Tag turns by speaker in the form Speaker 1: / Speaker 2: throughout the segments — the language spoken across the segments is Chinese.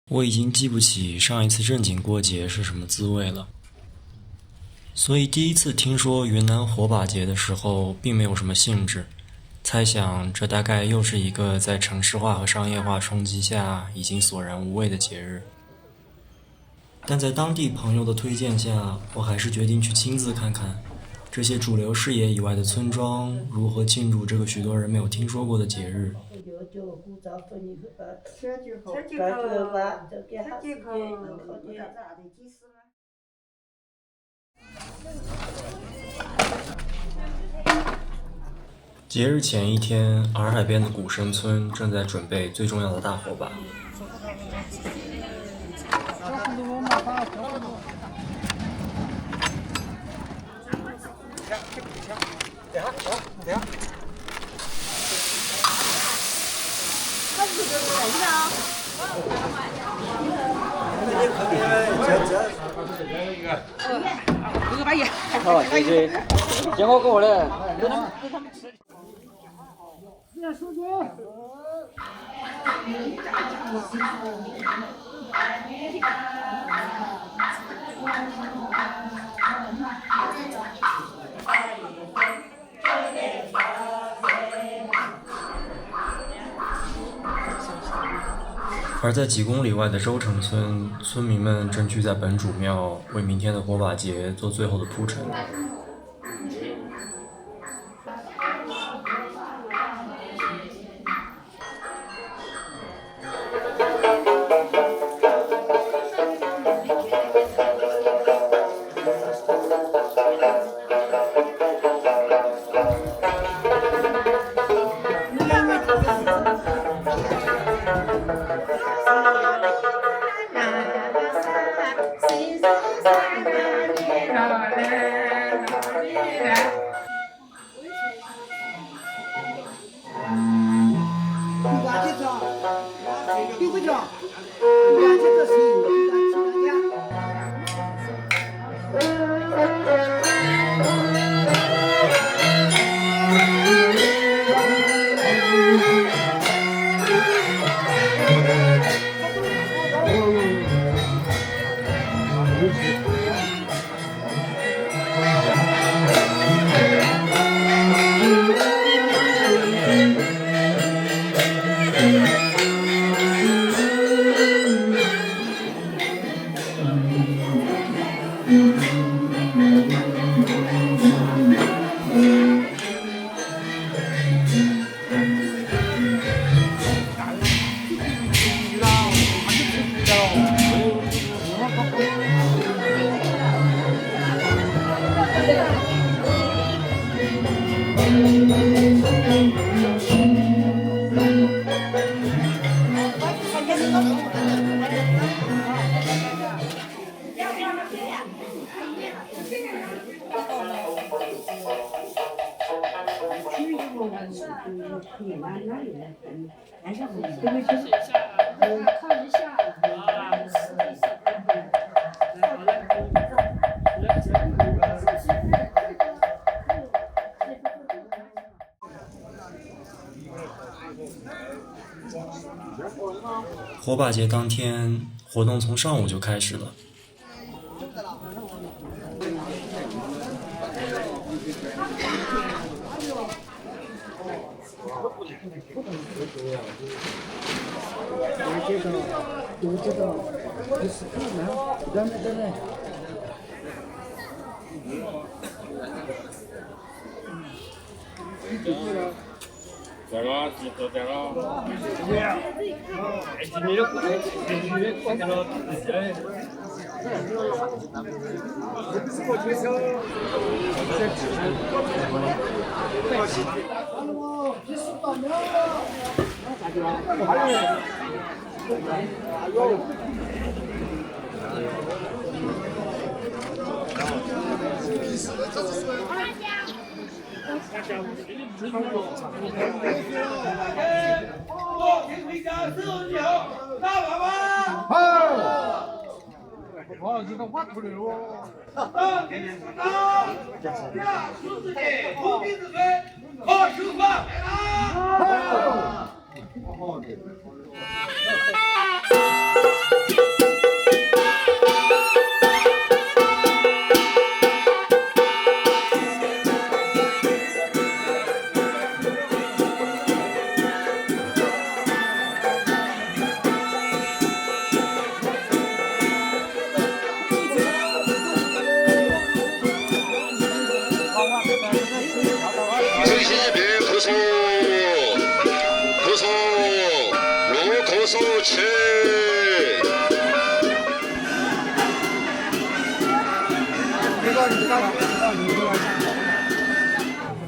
Speaker 1: 我已经记不起上一次正经过节是什么滋味了，所以第一次听说云南火把节的时候，并没有什么兴致，猜想这大概又是一个在城市化和商业化冲击下已经索然无味的节日。但在当地朋友的推荐下，我还是决定去亲自看看这些主流视野以外的村庄如何庆祝这个许多人没有听说过的节日。节日前一天，洱海边的古生村正在准备最重要的大火把。
Speaker 2: 好，谢谢。结果过来，给他们吃。
Speaker 1: 而在几公里外的周城村，村民们正聚在本主庙，为明天的火把节做最后的铺陈。火把节当天，活动从上午就开始了。
Speaker 3: 这个记住这个。今天的活动必须得看见了。
Speaker 4: 好，这个挖土的哦。
Speaker 5: 数字节，土地之水，好手法，来啦！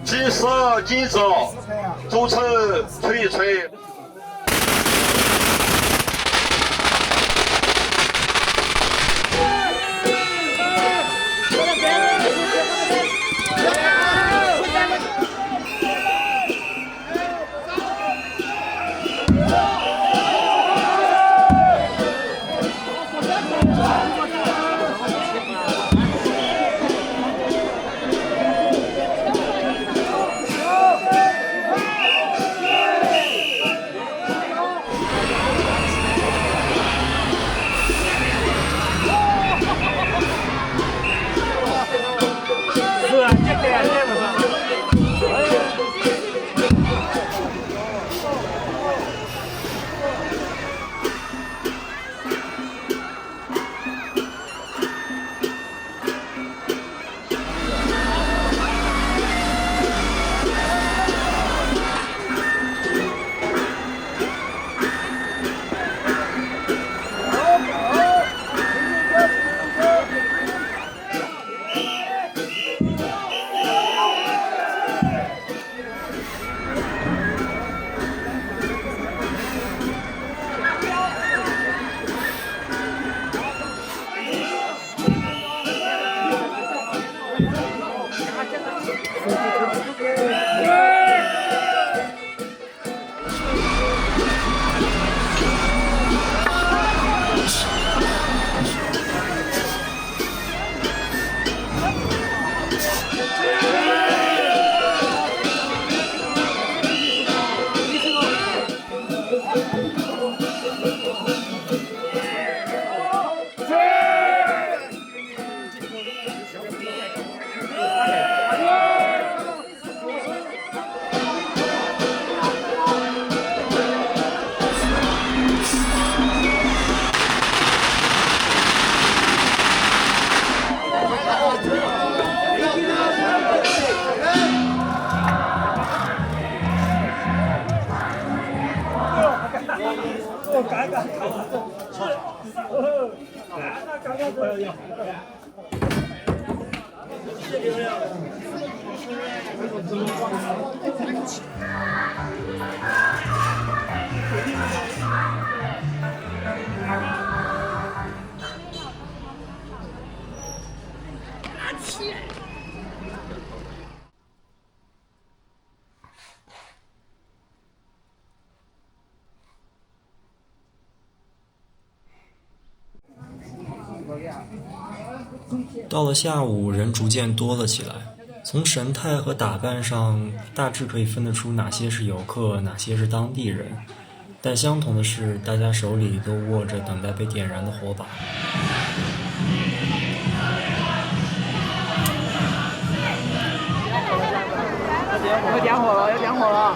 Speaker 5: 计时计时，主持吹一吹。
Speaker 1: 到了下午，人逐渐多了起来。从神态和打扮上，大致可以分得出哪些是游客，哪些是当地人。但相同的是，大家手里都握着等待被点燃的火把。
Speaker 2: 要点火了，要点火了！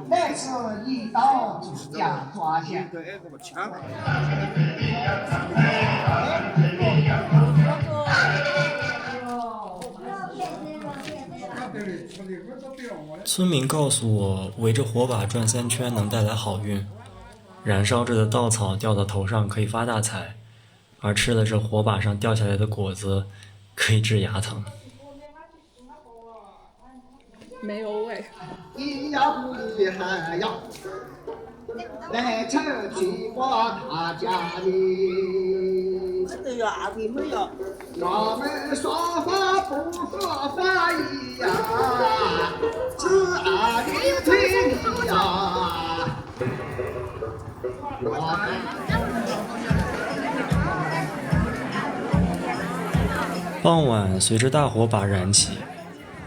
Speaker 6: 来次一刀将抓下。
Speaker 1: 村民告诉我，围着火把转3圈能带来好运，燃烧着的稻草掉到头上可以发大财，而吃了这火把上掉下来的果子可以治牙疼。
Speaker 7: 没有味。
Speaker 6: 一呀不一还要来城去过他家里。
Speaker 8: 这个阿弟没有。
Speaker 6: 我们说话不说话一样，是阿弟对你呀。
Speaker 1: 傍晚，随着大火把燃起，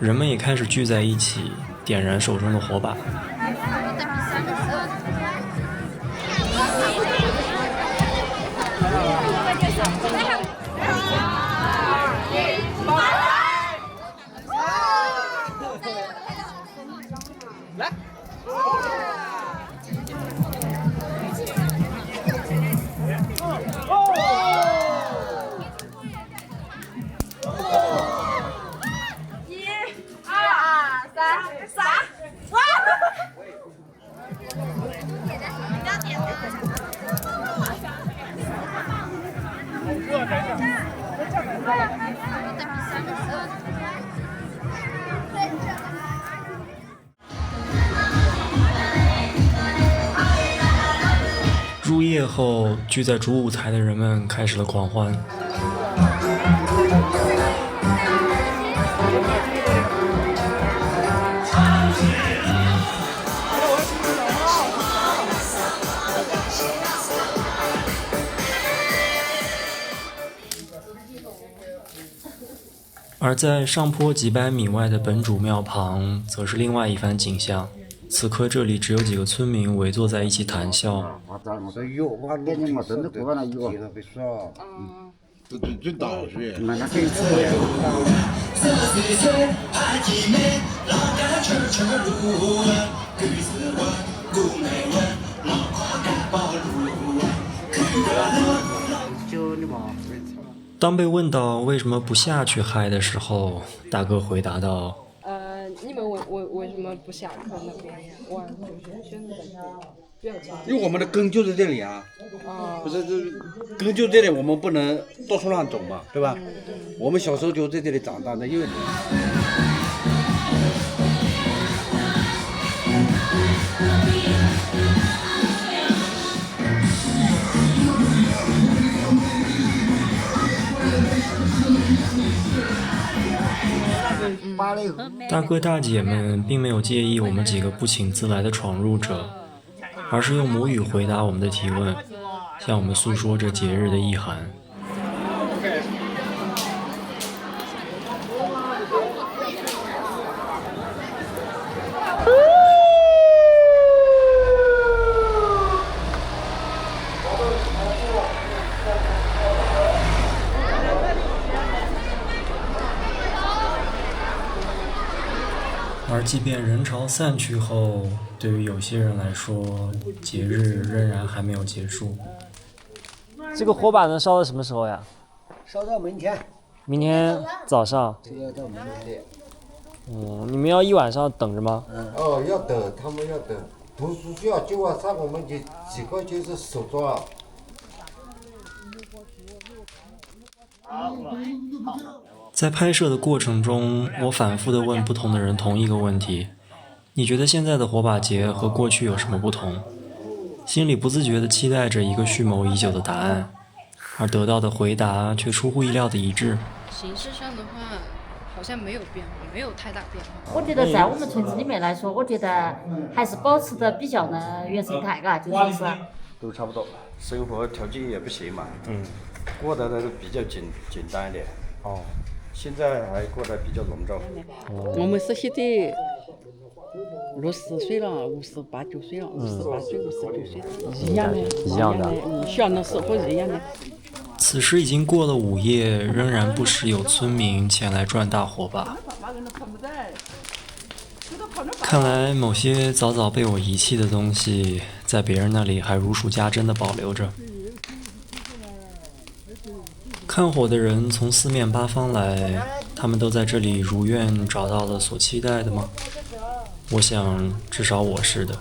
Speaker 1: 人们也开始聚在一起，点燃手中的火把。业后，聚在主舞台的人们开始了狂欢。而在上坡几百米外的本主庙旁，则是另外一番景象。此刻这里只有几个村民围坐在一起谈笑。当被问到为什么不下去嗨的时候，大哥回答道：
Speaker 7: 你们为什么不下课那边玩？就是选择比较近。
Speaker 8: 因为我们的根就在这里啊，不是这根就这里，我们不能到处乱走嘛，对吧？我们小时候就在这里长大的，因为
Speaker 1: 大哥大姐们并没有介意我们几个不请自来的闯入者，而是用母语回答我们的提问，向我们诉说着节日的意涵。而即便人潮散去后，对于有些人来说，节日仍然还没有结束。
Speaker 9: 这个火把能烧到什么时候呀？
Speaker 6: 烧到明天。
Speaker 9: 明天早上。
Speaker 6: 要到明天。
Speaker 9: 你们要一晚上等着吗？
Speaker 10: 哦，要等，他们要等。读书需要就晚上我们就几个就是守着。
Speaker 1: 在拍摄的过程中，我反复地问不同的人同一个问题：你觉得现在的火把节和过去有什么不同？心里不自觉地期待着一个蓄谋已久的答案，而得到的回答却出乎意料的一致。
Speaker 11: 形式上的话，好像没有变化，没有太大变化。
Speaker 12: 我觉得在我们村子里面来说，我觉得还是保持的比较的原生态，嘎，就是说。
Speaker 13: 都差不多，生活条件也不行嘛，过得都比较简单一点。现在还过得比较隆重。
Speaker 14: 我们是现在60岁了，58、9岁了，58岁、59岁，一样的，
Speaker 9: 一样的，
Speaker 14: 小的时候一样的。
Speaker 1: 此时已经过了午夜，仍然不时有村民前来转大火把。看来某些早早被我遗弃的东西，在别人那里还如数家珍地保留着。看火的人从四面八方来，他们都在这里如愿找到了所期待的吗？我想，至少我是的。